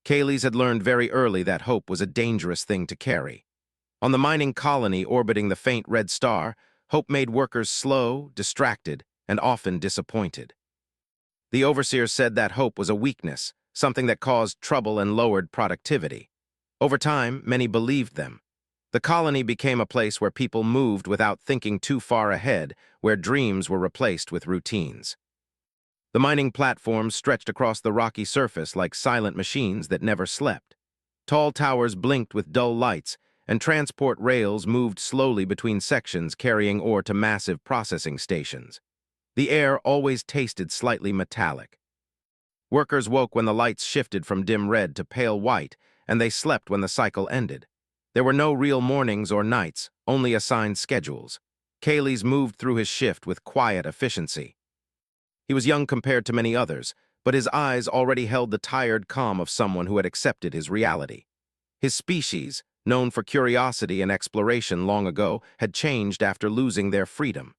Kaylee's had learned very early that hope was a dangerous thing to carry. On the mining colony orbiting the faint red star, hope made workers slow, distracted, and often disappointed. The overseers said that hope was a weakness, something that caused trouble and lowered productivity. Over time, many believed them. The colony became a place where people moved without thinking too far ahead, where dreams were replaced with routines. The mining platforms stretched across the rocky surface like silent machines that never slept. Tall towers blinked with dull lights, and transport rails moved slowly between sections carrying ore to massive processing stations. The air always tasted slightly metallic. Workers woke when the lights shifted from dim red to pale white, and they slept when the cycle ended. There were no real mornings or nights, only assigned schedules. Kaylee's moved through his shift with quiet efficiency. He was young compared to many others, but his eyes already held the tired calm of someone who had accepted his reality. His species, known for curiosity and exploration long ago, had changed after losing their freedom.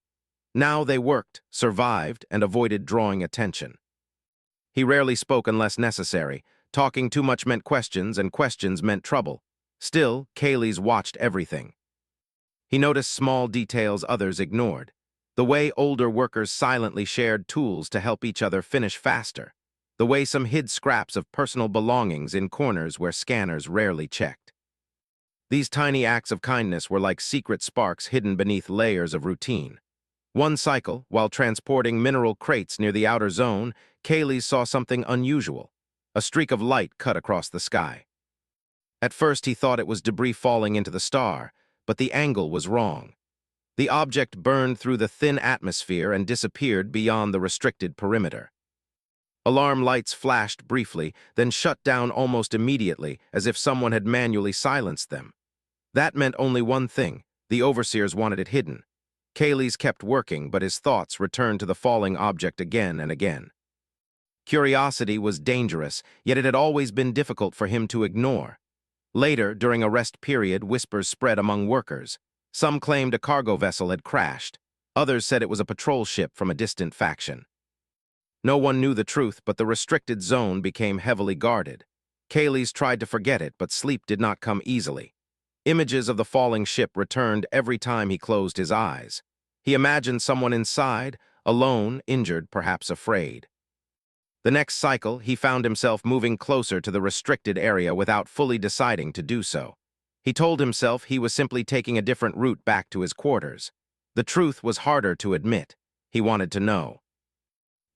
Now they worked, survived, and avoided drawing attention. He rarely spoke unless necessary. Talking too much meant questions, and questions meant trouble. Still, Kaylee's watched everything. He noticed small details others ignored. The way older workers silently shared tools to help each other finish faster. The way some hid scraps of personal belongings in corners where scanners rarely checked. These tiny acts of kindness were like secret sparks hidden beneath layers of routine. One cycle, while transporting mineral crates near the outer zone, Kaylee saw something unusual. A streak of light cut across the sky. At first he thought it was debris falling into the star, but the angle was wrong. The object burned through the thin atmosphere and disappeared beyond the restricted perimeter. Alarm lights flashed briefly, then shut down almost immediately, as if someone had manually silenced them. That meant only one thing: the overseers wanted it hidden. Kaylee's kept working, but his thoughts returned to the falling object again and again. Curiosity was dangerous, yet it had always been difficult for him to ignore. Later, during a rest period, whispers spread among workers. Some claimed a cargo vessel had crashed. Others said it was a patrol ship from a distant faction. No one knew the truth, but the restricted zone became heavily guarded. Kaylee's tried to forget it, but sleep did not come easily. Images of the falling ship returned every time he closed his eyes. He imagined someone inside, alone, injured, perhaps afraid. The next cycle, he found himself moving closer to the restricted area without fully deciding to do so. He told himself he was simply taking a different route back to his quarters. The truth was harder to admit. He wanted to know.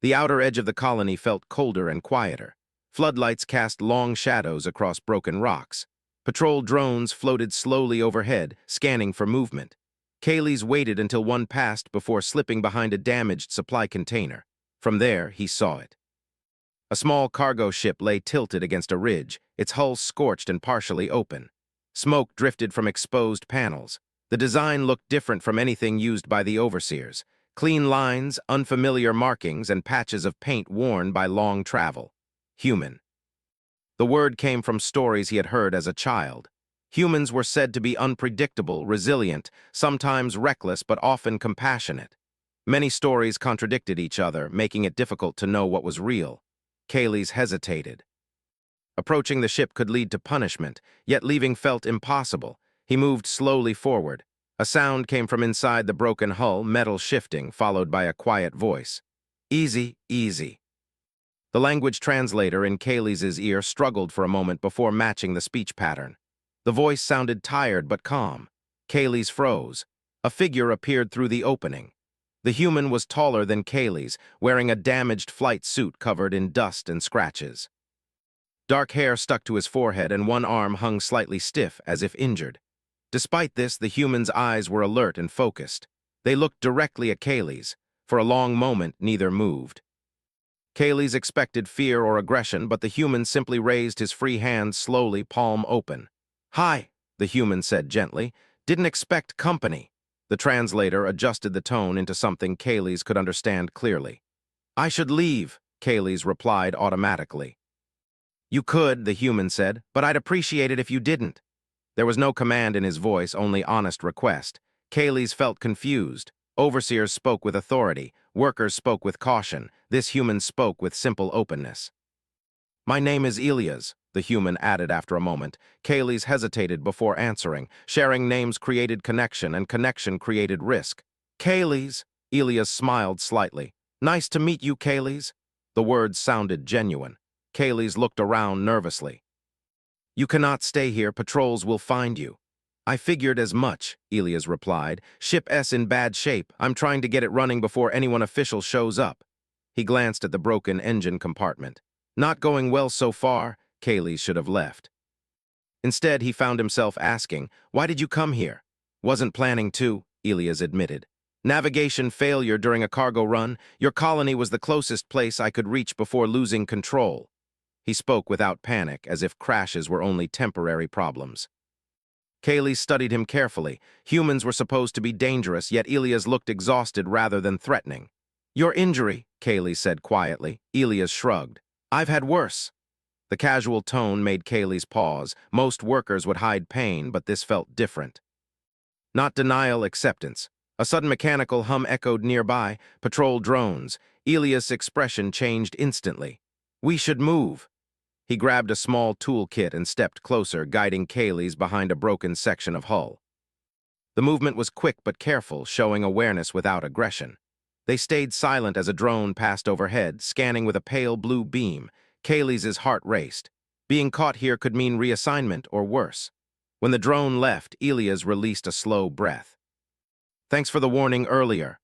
The outer edge of the colony felt colder and quieter. Floodlights cast long shadows across broken rocks. Patrol drones floated slowly overhead, scanning for movement. Kaylee's waited until one passed before slipping behind a damaged supply container. From there, he saw it. A small cargo ship lay tilted against a ridge, its hull scorched and partially open. Smoke drifted from exposed panels. The design looked different from anything used by the overseers. Clean lines, unfamiliar markings, and patches of paint worn by long travel. Human. The word came from stories he had heard as a child. Humans were said to be unpredictable, resilient, sometimes reckless but often compassionate. Many stories contradicted each other, making it difficult to know what was real. Kaylee's hesitated. Approaching the ship could lead to punishment, yet leaving felt impossible. He moved slowly forward. A sound came from inside the broken hull, metal shifting, followed by a quiet voice. "Easy, easy." The language translator in Kaylee's ear struggled for a moment before matching the speech pattern. The voice sounded tired but calm. Kaylee's froze. A figure appeared through the opening. The human was taller than Kaylee's, wearing a damaged flight suit covered in dust and scratches. Dark hair stuck to his forehead and one arm hung slightly stiff, as if injured. Despite this, the human's eyes were alert and focused. They looked directly at Kaylee's. For a long moment, neither moved. Kaylee's expected fear or aggression, but the human simply raised his free hand slowly, palm open. "Hi," the human said gently. "Didn't expect company." The translator adjusted the tone into something Kaylee's could understand clearly. "I should leave," Kaylee's replied automatically. "You could," the human said, "but I'd appreciate it if you didn't." There was no command in his voice, only honest request. Kaylee's felt confused. Overseers spoke with authority. Workers spoke with caution. This human spoke with simple openness. "My name is Elias," the human added after a moment. Kaylee's hesitated before answering. Sharing names created connection, and connection created risk. Kaylee's, Elias smiled slightly. Nice to meet you, Kaylee's. The words sounded genuine. Kaylee's looked around nervously. You cannot stay here, patrols will find you. I figured as much, Elias replied. Ship S in bad shape. I'm trying to get it running before anyone official shows up. He glanced at the broken engine compartment. Not going well so far. Kaylee should have left. Instead, he found himself asking, why did you come here? Wasn't planning to, Elias admitted. Navigation failure during a cargo run. Your colony was the closest place I could reach before losing control. He spoke without panic, as if crashes were only temporary problems. Kaylee studied him carefully. Humans were supposed to be dangerous, yet Elias looked exhausted rather than threatening. Your injury, Kaylee said quietly. Elias shrugged. I've had worse. The casual tone made Kaylee's pause. Most workers would hide pain, but this felt different. Not denial, acceptance. A sudden mechanical hum echoed nearby. Patrol drones. Elias' expression changed instantly. We should move. He grabbed a small toolkit and stepped closer, guiding Kaylee's behind a broken section of hull. The movement was quick but careful, showing awareness without aggression. They stayed silent as a drone passed overhead, scanning with a pale blue beam. Kaylee's heart raced. Being caught here could mean reassignment or worse. When the drone left, Elias released a slow breath. Thanks for the warning earlier.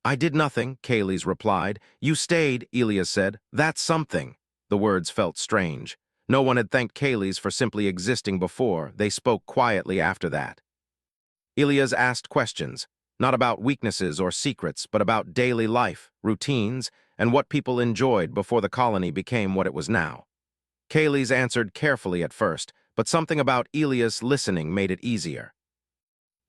I did nothing, Kaylee's replied. You stayed, Elias said. That's something. The words felt strange. No one had thanked Kaylee's for simply existing before. They spoke quietly after that. Elias asked questions, not about weaknesses or secrets, but about daily life, routines, and what people enjoyed before the colony became what it was now. Kaylee's answered carefully at first, but something about Elias listening made it easier.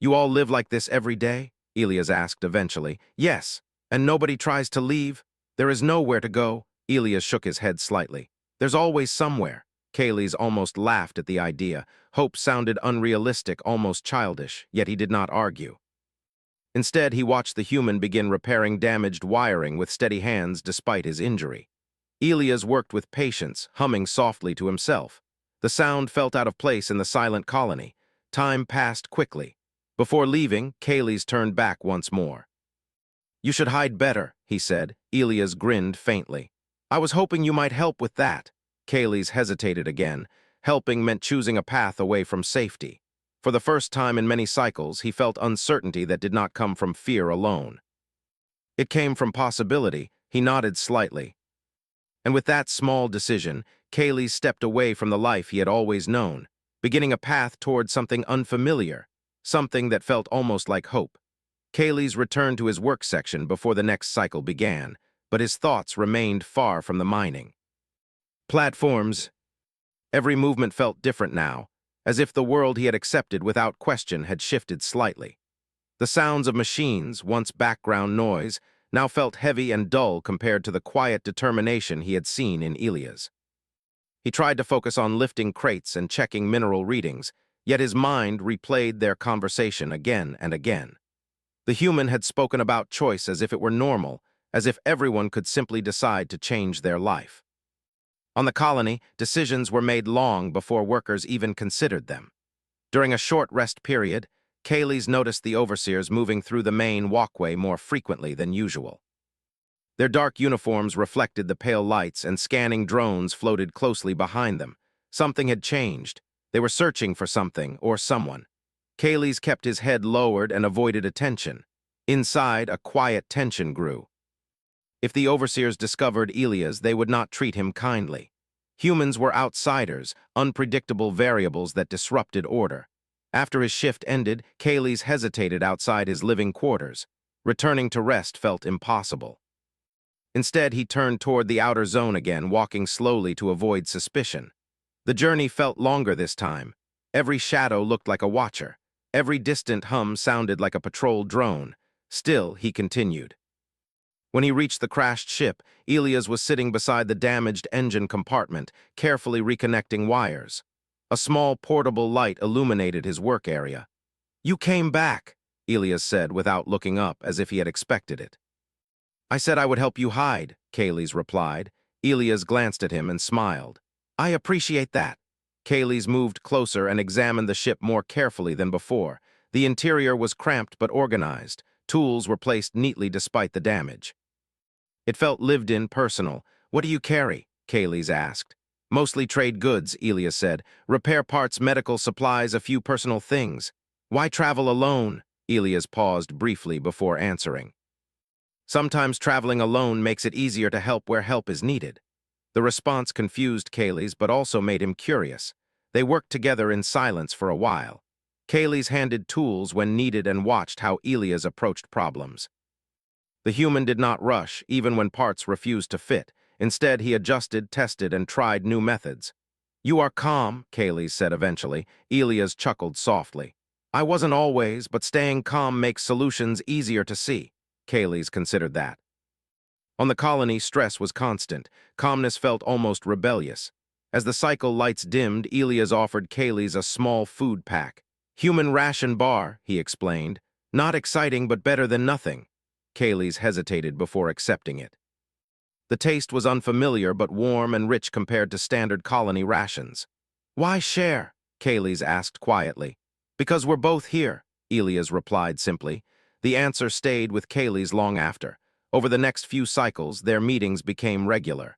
You all live like this every day? Elias asked eventually. Yes, and nobody tries to leave? There is nowhere to go. Elias shook his head slightly. There's always somewhere. Kaylee's almost laughed at the idea. Hope sounded unrealistic, almost childish, yet he did not argue. Instead, he watched the human begin repairing damaged wiring with steady hands despite his injury. Elias worked with patience, humming softly to himself. The sound felt out of place in the silent colony. Time passed quickly. Before leaving, Kaylee's turned back once more. You should hide better, he said. Elias grinned faintly. I was hoping you might help with that. Kaylee's hesitated again. Helping meant choosing a path away from safety. For the first time in many cycles, he felt uncertainty that did not come from fear alone. It came from possibility. He nodded slightly. And with that small decision, Kaylee stepped away from the life he had always known, beginning a path toward something unfamiliar, something that felt almost like hope. Kaylee's returned to his work section before the next cycle began, but his thoughts remained far from the mining. Platforms. Every movement felt different now, as if the world he had accepted without question had shifted slightly. The sounds of machines, once background noise, now felt heavy and dull compared to the quiet determination he had seen in Elias. He tried to focus on lifting crates and checking mineral readings, yet his mind replayed their conversation again and again. The human had spoken about choice as if it were normal, as if everyone could simply decide to change their life. On the colony, decisions were made long before workers even considered them. During a short rest period, Kaylee's noticed the overseers moving through the main walkway more frequently than usual. Their dark uniforms reflected the pale lights, and scanning drones floated closely behind them. Something had changed. They were searching for something or someone. Kaylee's kept his head lowered and avoided attention. Inside, a quiet tension grew. If the overseers discovered Elias, they would not treat him kindly. Humans were outsiders, unpredictable variables that disrupted order. After his shift ended, Kaylee's hesitated outside his living quarters. Returning to rest felt impossible. Instead, he turned toward the outer zone again, walking slowly to avoid suspicion. The journey felt longer this time. Every shadow looked like a watcher. Every distant hum sounded like a patrol drone. Still, he continued. When he reached the crashed ship, Elias was sitting beside the damaged engine compartment, carefully reconnecting wires. A small portable light illuminated his work area. You came back, Elias said without looking up, as if he had expected it. I said I would help you hide, Kaylee's replied. Elias glanced at him and smiled. I appreciate that. Kaylee's moved closer and examined the ship more carefully than before. The interior was cramped but organized. Tools were placed neatly despite the damage. It felt lived-in, personal. "What do you carry?" Kaylee's asked. "Mostly trade goods," Elias said. "Repair parts, medical supplies, a few personal things." "Why travel alone?" Elias paused briefly before answering. "Sometimes traveling alone makes it easier to help where help is needed." The response confused Kaylee's but also made him curious. They worked together in silence for a while. Kaylee's handed tools when needed and watched how Elias approached problems. The human did not rush, even when parts refused to fit. Instead, he adjusted, tested, and tried new methods. "You are calm," Kaylee said eventually. Elias chuckled softly. "I wasn't always, but staying calm makes solutions easier to see." Kaylee's considered that. On the colony, stress was constant. Calmness felt almost rebellious. As the cycle lights dimmed, Elias offered Kaylee's a small food pack. "Human ration bar," he explained. "Not exciting, but better than nothing." Kaylee's hesitated before accepting it. The taste was unfamiliar but warm and rich compared to standard colony rations. "Why share?" Kaylee's asked quietly. "Because we're both here," Elias replied simply. The answer stayed with Kaylee's long after. Over the next few cycles, their meetings became regular.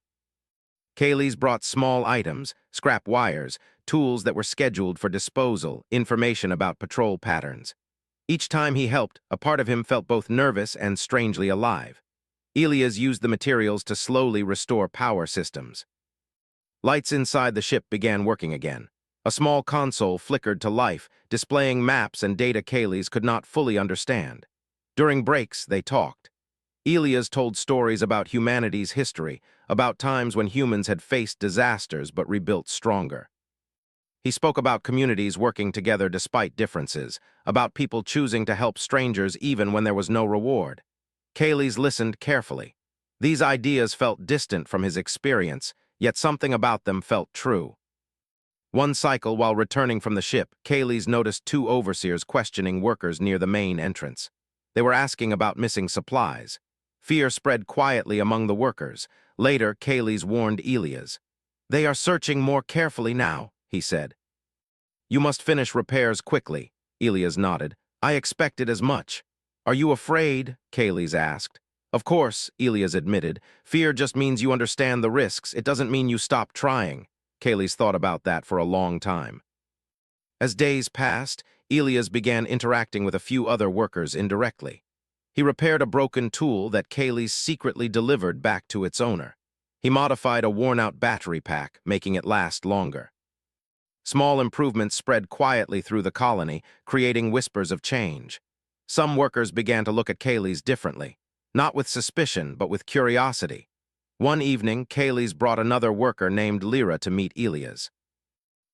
Kaylee's brought small items, scrap wires, tools that were scheduled for disposal, information about patrol patterns. Each time he helped, a part of him felt both nervous and strangely alive. Elias used the materials to slowly restore power systems. Lights inside the ship began working again. A small console flickered to life, displaying maps and data Kaylee's could not fully understand. During breaks, they talked. Elias told stories about humanity's history, about times when humans had faced disasters but rebuilt stronger. He spoke about communities working together despite differences, about people choosing to help strangers even when there was no reward. Kaylee's listened carefully. These ideas felt distant from his experience, yet something about them felt true. One cycle, while returning from the ship, Kaylee's noticed two overseers questioning workers near the main entrance. They were asking about missing supplies. Fear spread quietly among the workers. Later, Kaylee's warned Elias. "They are searching more carefully now," he said. "You must finish repairs quickly," Elias nodded. "I expected as much." "Are you afraid?" Kaylee's asked. "Of course," Elias admitted. "Fear just means you understand the risks. It doesn't mean you stop trying." Kaylee's thought about that for a long time. As days passed, Elias began interacting with a few other workers indirectly. He repaired a broken tool that Kaylee's secretly delivered back to its owner. He modified a worn-out battery pack, making it last longer. Small improvements spread quietly through the colony, creating whispers of change. Some workers began to look at Kaylee's differently, not with suspicion, but with curiosity. One evening, Kaylee's brought another worker named Lyra to meet Elias.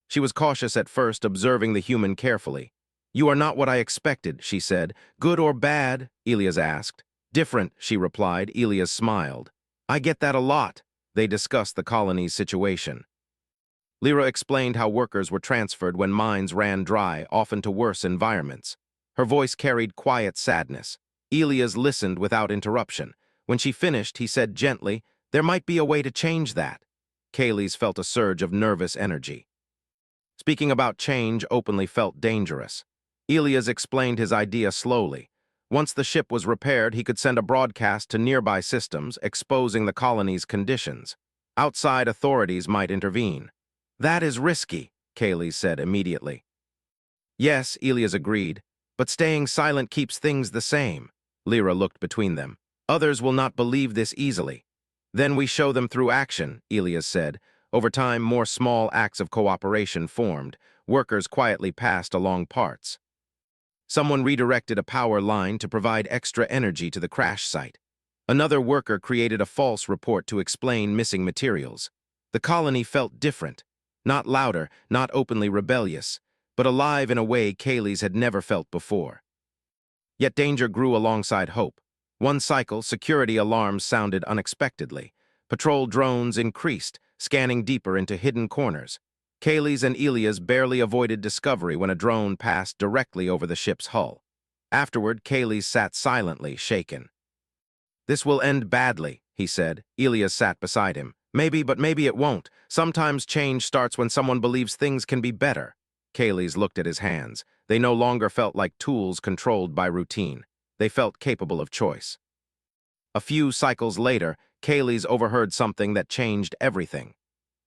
She was cautious at first, observing the human carefully. "You are not what I expected," she said. "Good or bad?" Elias asked. "Different," she replied. Elias smiled. "I get that a lot." They discussed the colony's situation. Lyra explained how workers were transferred when mines ran dry, often to worse environments. Her voice carried quiet sadness. Elias listened without interruption. When she finished, he said gently, "There might be a way to change that." Kaylee's felt a surge of nervous energy. Speaking about change openly felt dangerous. Elias explained his idea slowly. Once the ship was repaired, he could send a broadcast to nearby systems, exposing the colony's conditions. Outside authorities might intervene. "That is risky," Kaylee said immediately. "Yes," Elias agreed, "but staying silent keeps things the same." Lyra looked between them. "Others will not believe this easily." "Then we show them through action," Elias said. Over time, more small acts of cooperation formed. Workers quietly passed along parts. Someone redirected a power line to provide extra energy to the crash site. Another worker created a false report to explain missing materials. The colony felt different. Not louder, not openly rebellious, but alive in a way Kaylee's had never felt before. Yet danger grew alongside hope. One cycle, security alarms sounded unexpectedly. Patrol drones increased, scanning deeper into hidden corners. Kaylee's and Elias barely avoided discovery when a drone passed directly over the ship's hull. Afterward, Kaylee's sat silently, shaken. "This will end badly," he said. Elias sat beside him. Maybe, but maybe it won't. Sometimes change starts when someone believes things can be better. Kaylee's looked at his hands. They no longer felt like tools controlled by routine. They felt capable of choice. A few cycles later, Kaylee's overheard something that changed everything.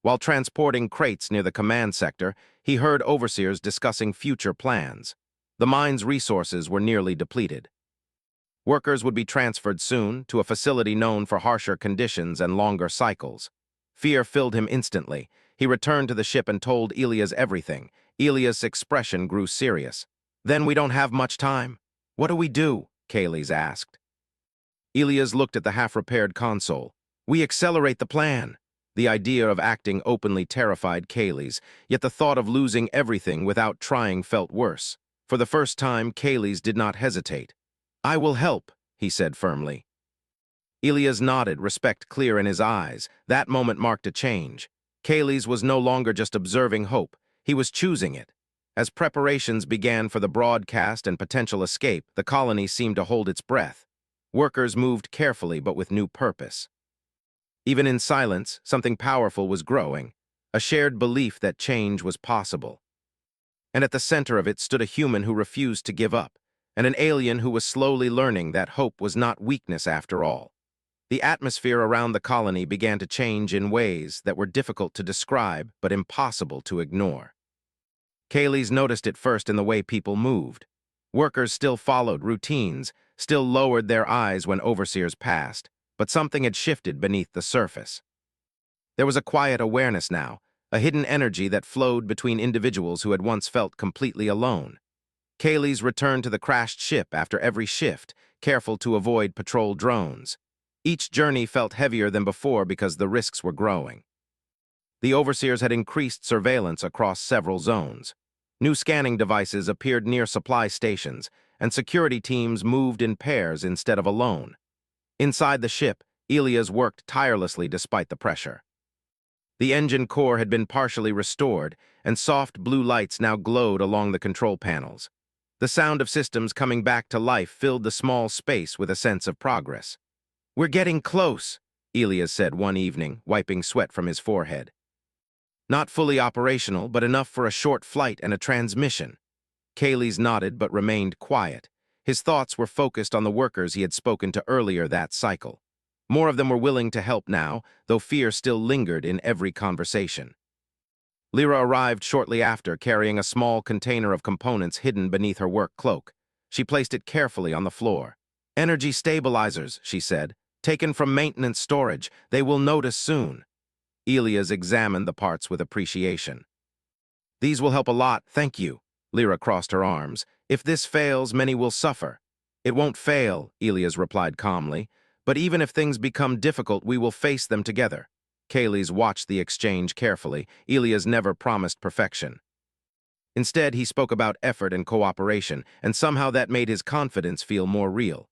While transporting crates near the command sector, he heard overseers discussing future plans. The mine's resources were nearly depleted. Workers would be transferred soon to a facility known for harsher conditions and longer cycles. Fear filled him instantly. He returned to the ship and told Elias everything. Elias' expression grew serious. "Then we don't have much time. What do we do?" Kaylee's asked. Elias looked at the half-repaired console. "We accelerate the plan." The idea of acting openly terrified Kaylee's, yet the thought of losing everything without trying felt worse. For the first time, Kaylee's did not hesitate. "I will help," he said firmly. Elias nodded, respect clear in his eyes. That moment marked a change. Kaylee's was no longer just observing hope. He was choosing it. As preparations began for the broadcast and potential escape, the colony seemed to hold its breath. Workers moved carefully but with new purpose. Even in silence, something powerful was growing, a shared belief that change was possible. And at the center of it stood a human who refused to give up, and an alien who was slowly learning that hope was not weakness after all. The atmosphere around the colony began to change in ways that were difficult to describe but impossible to ignore. Kaylee's noticed it first in the way people moved. Workers still followed routines, still lowered their eyes when overseers passed, but something had shifted beneath the surface. There was a quiet awareness now, a hidden energy that flowed between individuals who had once felt completely alone. Kaylee's returned to the crashed ship after every shift, careful to avoid patrol drones. Each journey felt heavier than before because the risks were growing. The overseers had increased surveillance across several zones. New scanning devices appeared near supply stations, and security teams moved in pairs instead of alone. Inside the ship, Elias worked tirelessly despite the pressure. The engine core had been partially restored, and soft blue lights now glowed along the control panels. The sound of systems coming back to life filled the small space with a sense of progress. "We're getting close," Elias said one evening, wiping sweat from his forehead. "Not fully operational, but enough for a short flight and a transmission." Kaylee's nodded but remained quiet. His thoughts were focused on the workers he had spoken to earlier that cycle. More of them were willing to help now, though fear still lingered in every conversation. Lyra arrived shortly after, carrying a small container of components hidden beneath her work cloak. She placed it carefully on the floor. "Energy stabilizers," she said. "Taken from maintenance storage. They will notice soon." Elias examined the parts with appreciation. "These will help a lot, thank you." Lyra crossed her arms. "If this fails, many will suffer." "It won't fail," Elias replied calmly. "But even if things become difficult, we will face them together." Kaylee's watched the exchange carefully. Elias never promised perfection. Instead, he spoke about effort and cooperation, and somehow that made his confidence feel more real.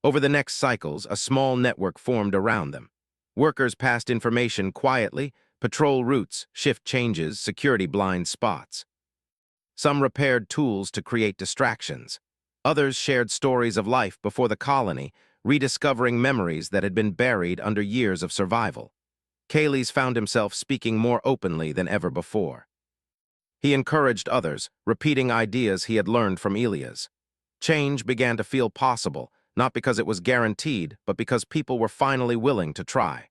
Over the next cycles, a small network formed around them. Workers passed information quietly, patrol routes, shift changes, security blind spots. Some repaired tools to create distractions. Others shared stories of life before the colony, rediscovering memories that had been buried under years of survival. Kaylee's found himself speaking more openly than ever before. He encouraged others, repeating ideas he had learned from Elias. Change began to feel possible, not because it was guaranteed, but because people were finally willing to try.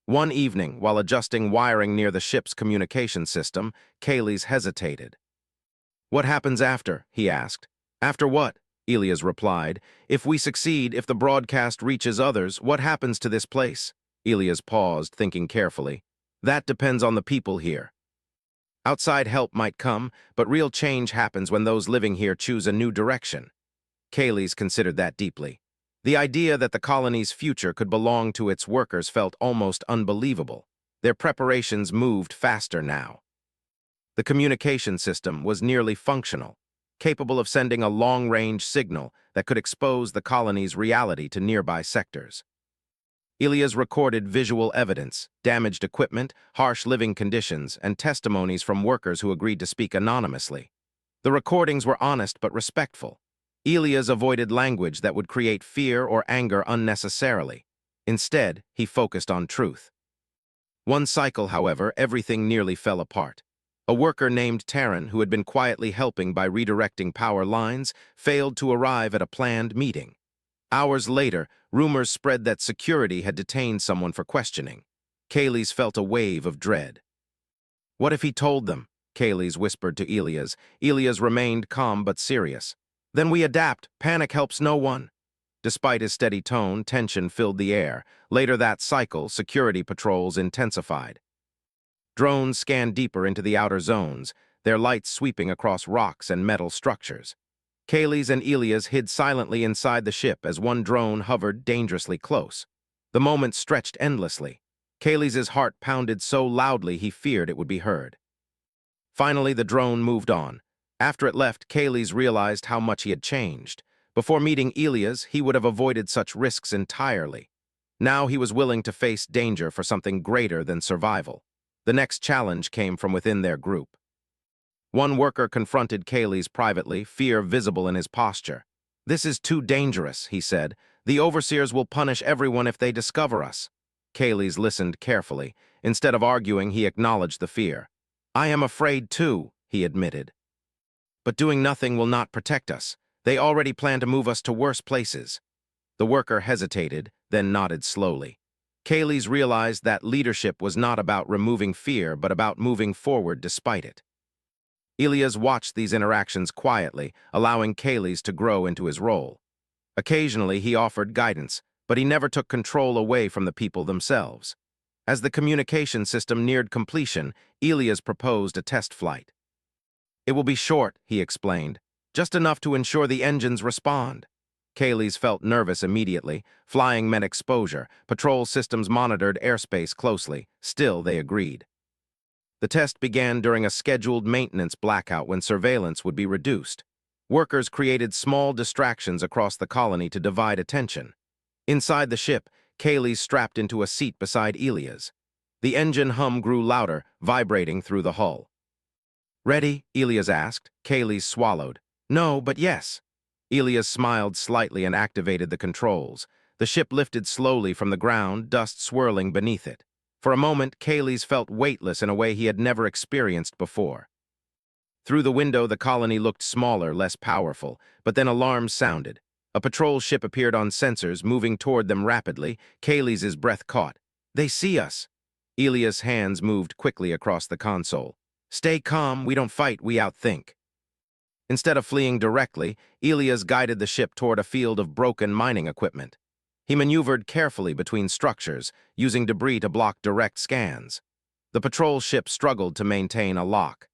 One evening, while adjusting wiring near the ship's communication system, Kaylee's hesitated. "What happens after?" he asked. "After what?" Elias replied. "If we succeed, if the broadcast reaches others, what happens to this place?" Elias paused, thinking carefully. "That depends on the people here. Outside help might come, but real change happens when those living here choose a new direction." Kaylee's considered that deeply. The idea that the colony's future could belong to its workers felt almost unbelievable. Their preparations moved faster now. The communication system was nearly functional, capable of sending a long-range signal that could expose the colony's reality to nearby sectors. Elias recorded visual evidence, damaged equipment, harsh living conditions, and testimonies from workers who agreed to speak anonymously. The recordings were honest but respectful. Elias avoided language that would create fear or anger unnecessarily. Instead, he focused on truth. One cycle, however, everything nearly fell apart. A worker named Taryn, who had been quietly helping by redirecting power lines, failed to arrive at a planned meeting. Hours later, rumors spread that security had detained someone for questioning. Kaylee's felt a wave of dread. What if he told them? Kaylee's whispered to Elias. Elias remained calm but serious. Then we adapt. Panic helps no one. Despite his steady tone, tension filled the air. Later that cycle, security patrols intensified. Drones scanned deeper into the outer zones, their lights sweeping across rocks and metal structures. Kaylee's and Elias hid silently inside the ship as one drone hovered dangerously close. The moment stretched endlessly. Kaylee's heart pounded so loudly he feared it would be heard. Finally, the drone moved on. After it left, Kaylee's realized how much he had changed. Before meeting Elias, he would have avoided such risks entirely. Now he was willing to face danger for something greater than survival. The next challenge came from within their group. One worker confronted Kaylee's privately, fear visible in his posture. "This is too dangerous," he said. "The overseers will punish everyone if they discover us." Kaylee's listened carefully. Instead of arguing, he acknowledged the fear. "I am afraid too," he admitted. "But doing nothing will not protect us. They already plan to move us to worse places." The worker hesitated, then nodded slowly. Kaylee's realized that leadership was not about removing fear, but about moving forward despite it. Elias watched these interactions quietly, allowing Kaylee's to grow into his role. Occasionally, he offered guidance, but he never took control away from the people themselves. As the communication system neared completion, Elias proposed a test flight. "It will be short," he explained, "just enough to ensure the engines respond." Kaylee's felt nervous immediately. Flying meant exposure. Patrol systems monitored airspace closely. Still, they agreed. The test began during a scheduled maintenance blackout when surveillance would be reduced. Workers created small distractions across the colony to divide attention. Inside the ship, Kaylee strapped into a seat beside Elias. The engine hum grew louder, vibrating through the hull. "Ready?" Elias asked. Kaylee swallowed. "No, but yes." Elias smiled slightly and activated the controls. The ship lifted slowly from the ground, dust swirling beneath it. For a moment, Kaylee's felt weightless in a way he had never experienced before. Through the window, the colony looked smaller, less powerful, but then alarms sounded. A patrol ship appeared on sensors, moving toward them rapidly. Kaylee's breath caught. "They see us." Elias' hands moved quickly across the console. "Stay calm, we don't fight, we outthink." Instead of fleeing directly, Elias guided the ship toward a field of broken mining equipment. He maneuvered carefully between structures, using debris to block direct scans. The patrol ship struggled to maintain a lock.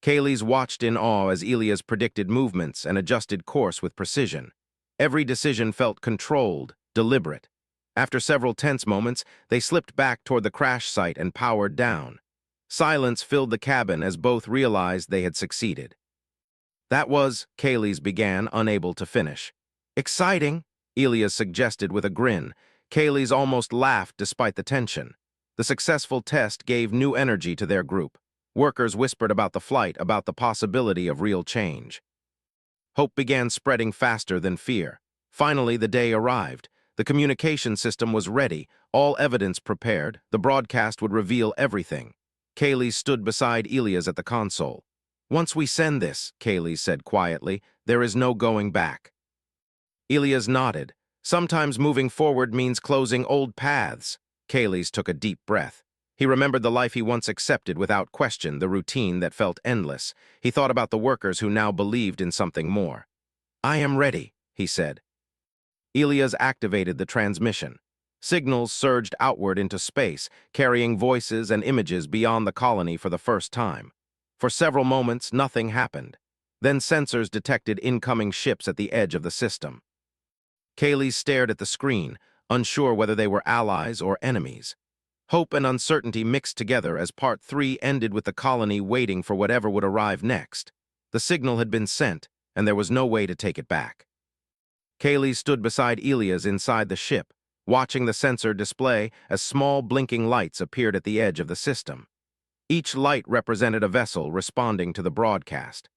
Kaylee's watched in awe as Elias predicted movements and adjusted course with precision. Every decision felt controlled, deliberate. After several tense moments, they slipped back toward the crash site and powered down. Silence filled the cabin as both realized they had succeeded. "That was," Kaylee's began, unable to finish. "Exciting," Elias suggested with a grin. Kaylee's almost laughed despite the tension. The successful test gave new energy to their group. Workers whispered about the flight, about the possibility of real change. Hope began spreading faster than fear. Finally, the day arrived. The communication system was ready, all evidence prepared. The broadcast would reveal everything. Kaylee stood beside Elias at the console. "Once we send this," Kaylee said quietly, "there is no going back." Elias nodded. "Sometimes moving forward means closing old paths." Kaylee took a deep breath. He remembered the life he once accepted without question, the routine that felt endless. He thought about the workers who now believed in something more. "I am ready," he said. Elias activated the transmission. Signals surged outward into space, carrying voices and images beyond the colony for the first time. For several moments, nothing happened. Then sensors detected incoming ships at the edge of the system. Kaylee stared at the screen, unsure whether they were allies or enemies. Hope and uncertainty mixed together as Part 3 ended with the colony waiting for whatever would arrive next. The signal had been sent, and there was no way to take it back. Kaylee stood beside Elias inside the ship, watching the sensor display as small blinking lights appeared at the edge of the system. Each light represented a vessel responding to the broadcast.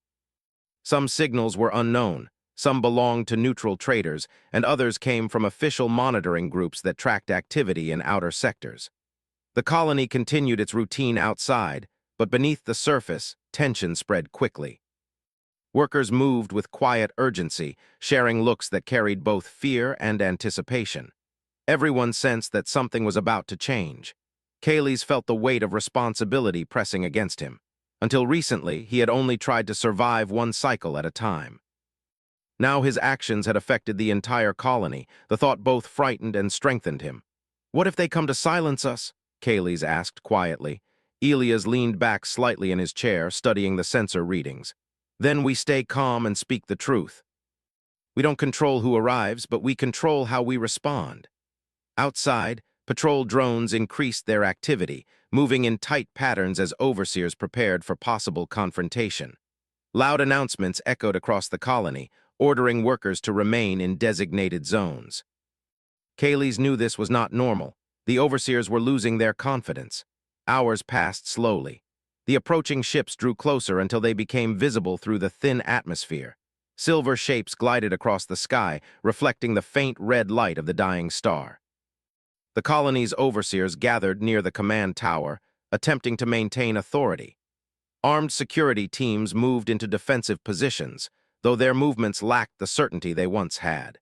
Some signals were unknown, some belonged to neutral traders, and others came from official monitoring groups that tracked activity in outer sectors. The colony continued its routine outside, but beneath the surface, tension spread quickly. Workers moved with quiet urgency, sharing looks that carried both fear and anticipation. Everyone sensed that something was about to change. Kaylees felt the weight of responsibility pressing against him. Until recently, he had only tried to survive one cycle at a time. Now his actions had affected the entire colony. The thought both frightened and strengthened him. "What if they come to silence us?" Kaylees asked quietly. Elias leaned back slightly in his chair, studying the sensor readings. "Then we stay calm and speak the truth. We don't control who arrives, but we control how we respond." Outside, patrol drones increased their activity, moving in tight patterns as overseers prepared for possible confrontation. Loud announcements echoed across the colony, ordering workers to remain in designated zones. Kaylees knew this was not normal. The overseers were losing their confidence. Hours passed slowly. The approaching ships drew closer until they became visible through the thin atmosphere. Silver shapes glided across the sky, reflecting the faint red light of the dying star. The colony's overseers gathered near the command tower, attempting to maintain authority. Armed security teams moved into defensive positions, though their movements lacked the certainty they once had.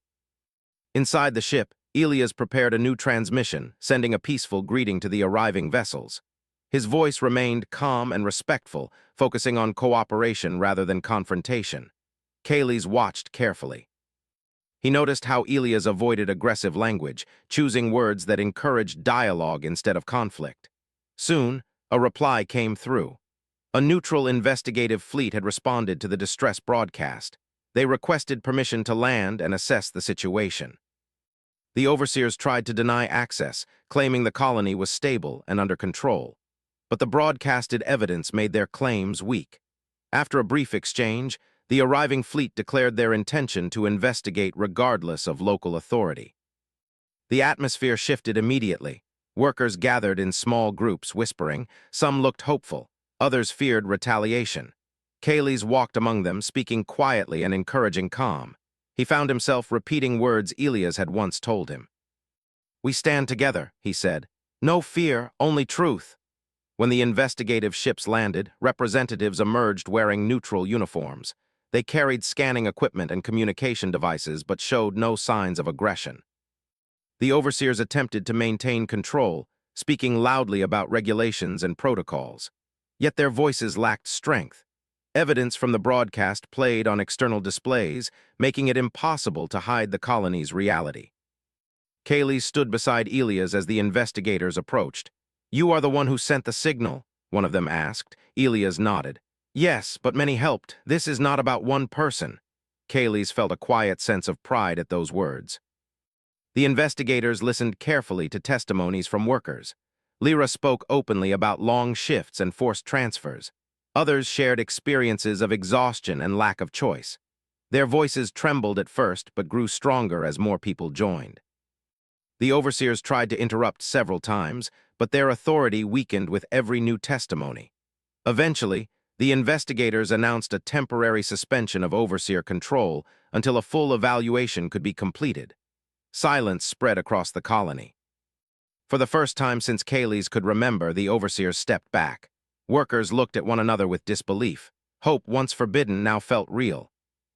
Inside the ship, Elias prepared a new transmission, sending a peaceful greeting to the arriving vessels. His voice remained calm and respectful, focusing on cooperation rather than confrontation. Kaylees watched carefully. He noticed how Elias avoided aggressive language, choosing words that encouraged dialogue instead of conflict. Soon, a reply came through. A neutral investigative fleet had responded to the distress broadcast. They requested permission to land and assess the situation. The overseers tried to deny access, claiming the colony was stable and under control. But the broadcasted evidence made their claims weak. After a brief exchange, the arriving fleet declared their intention to investigate regardless of local authority. The atmosphere shifted immediately. Workers gathered in small groups, whispering. Some looked hopeful. Others feared retaliation. Kaylees walked among them, speaking quietly and encouraging calm. He found himself repeating words Elias had once told him. "We stand together," he said. "No fear, only truth." When the investigative ships landed, representatives emerged wearing neutral uniforms. They carried scanning equipment and communication devices but showed no signs of aggression. The overseers attempted to maintain control, speaking loudly about regulations and protocols. Yet their voices lacked strength. Evidence from the broadcast played on external displays, making it impossible to hide the colony's reality. Kaylees stood beside Elias as the investigators approached. "You are the one who sent the signal?" one of them asked. Elias nodded. "Yes, but many helped. This is not about one person." Kaylees felt a quiet sense of pride at those words. The investigators listened carefully to testimonies from workers. Lyra spoke openly about long shifts and forced transfers. Others shared experiences of exhaustion and lack of choice. Their voices trembled at first but grew stronger as more people joined. The overseers tried to interrupt several times, but their authority weakened with every new testimony. Eventually, the investigators announced a temporary suspension of overseer control until a full evaluation could be completed. Silence spread across the colony. For the first time since Kaylees could remember, the overseers stepped back. Workers looked at one another with disbelief. Hope, once forbidden, now felt real.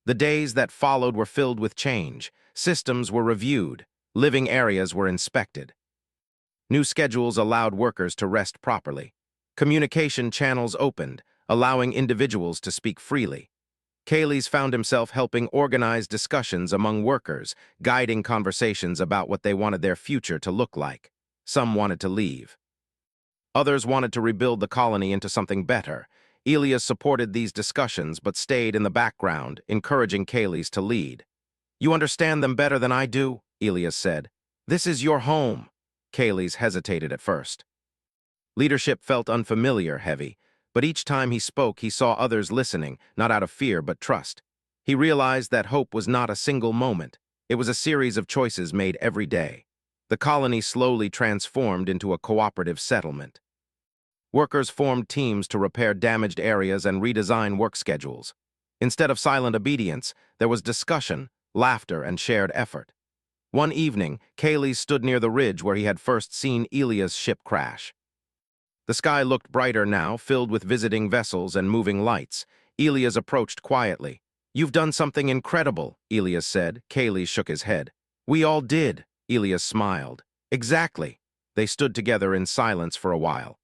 The days that followed were filled with change. Systems were reviewed. Living areas were inspected. New schedules allowed workers to rest properly. Communication channels opened, allowing individuals to speak freely. Kaylees found himself helping organize discussions among workers, guiding conversations about what they wanted their future to look like. Some wanted to leave. Others wanted to rebuild the colony into something better. Elias supported these discussions but stayed in the background, encouraging Kaylees to lead. "You understand them better than I do," Elias said. "This is your home." Kaylees hesitated at first. Leadership felt unfamiliar, heavy, but each time he spoke, he saw others listening, not out of fear but trust. He realized that hope was not a single moment. It was a series of choices made every day. The colony slowly transformed into a cooperative settlement. Workers formed teams to repair damaged areas and redesign work schedules. Instead of silent obedience, there was discussion, laughter, and shared effort. One evening, Kaylees stood near the ridge where he had first seen Elias' ship crash. The sky looked brighter now, filled with visiting vessels and moving lights. Elias approached quietly. "You've done something incredible," Elias said. Kaylee shook his head. "We all did," Elias smiled. "Exactly." They stood together in silence for a while.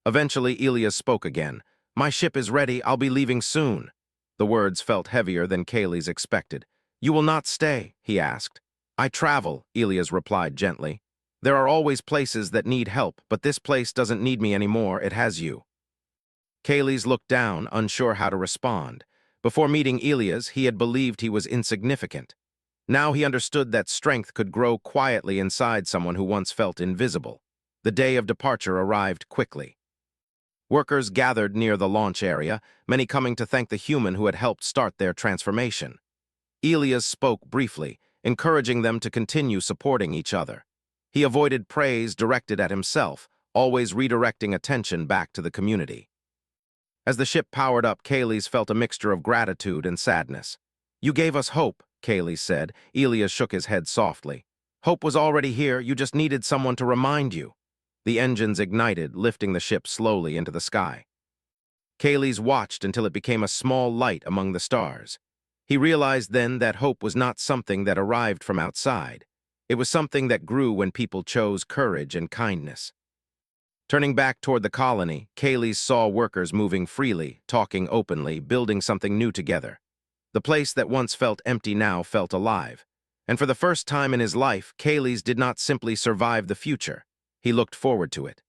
Eventually, Elias spoke again. "My ship is ready. I'll be leaving soon." The words felt heavier than Kaylee's expected. "You will not stay?" he asked. "I travel," Elias replied gently. "There are always places that need help, but this place doesn't need me anymore. It has you." Kaylee's looked down, unsure how to respond. Before meeting Elias, he had believed he was insignificant. Now he understood that strength could grow quietly inside someone who once felt invisible. The day of departure arrived quickly. Workers gathered near the launch area, many coming to thank the human who had helped start their transformation. Elias spoke briefly, encouraging them to continue supporting each other. He avoided praise directed at himself, always redirecting attention back to the community. As the ship powered up, Kaylee felt a mixture of gratitude and sadness. "You gave us hope," Kaylee said. Elias shook his head softly. "Hope was already here, you just needed someone to remind you." The engines ignited, lifting the ship slowly into the sky. Kaylee watched until it became a small light among the stars. He realized then that hope was not something that arrived from outside. It was something that grew when people chose courage and kindness. Turning back toward the colony, Kaylee saw workers moving freely, talking openly, building something new together. The place that once felt empty now felt alive. And for the first time in his life, Kaylee did not simply survive the future. He looked forward to it.